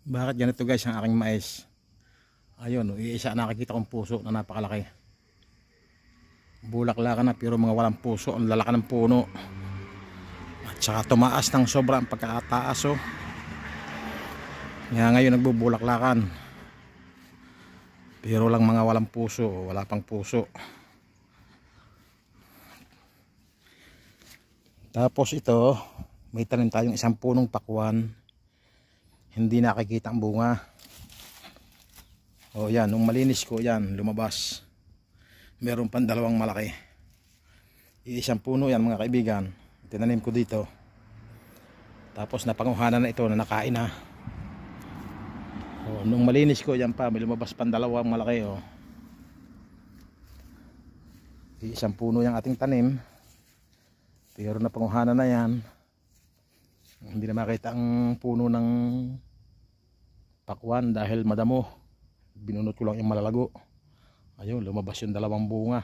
Bakit ganito guys ang aking mais? Ayun, iisa nakikita kong puso na napakalaki. Bulaklakan na pero mga walang puso. Ang lalaki ng puno. At saka tumaas ng sobra ang pagkataas oh. Kaya ngayon nagbubulaklakan. Pero lang mga walang puso. Wala pang puso. Tapos ito, may tanim tayong isang punong pakwan. Hindi nakikita ang bunga. O yan, nung malinis ko yan, lumabas. Meron pang dalawang malaki. Isang puno yan mga kaibigan. Tinanim ko dito. Tapos napanguhanan na ito na nakain na. O, nung malinis ko yan pa, may lumabas pang dalawang malaki. O. Isang puno yung ating tanim. Pero napanguhanan na yan. Hindi na makita ang puno ng pakwan dahil madamo. Binunot ko lang yung malalago. Ayun, lumabas yung dalawang bunga.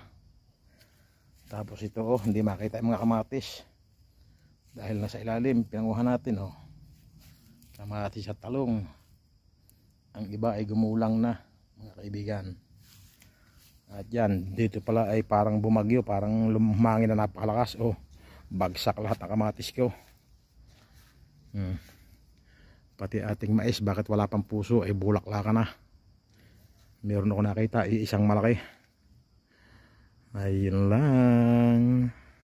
Tapos ito oh, hindi makita yung mga kamatis. Dahil nasa ilalim, pinanguhan natin oh. Kamatis at talong. Ang iba ay gumulang na, mga kaibigan. At yan, dito pala ay parang bumagyo, parang lumangin na napakalakas oh. Bagsak lahat ang kamatis ko. Pati ating mais, bakit wala pang puso ay bulaklakan na. Meron ako nakita isang malaki. Ayun lang.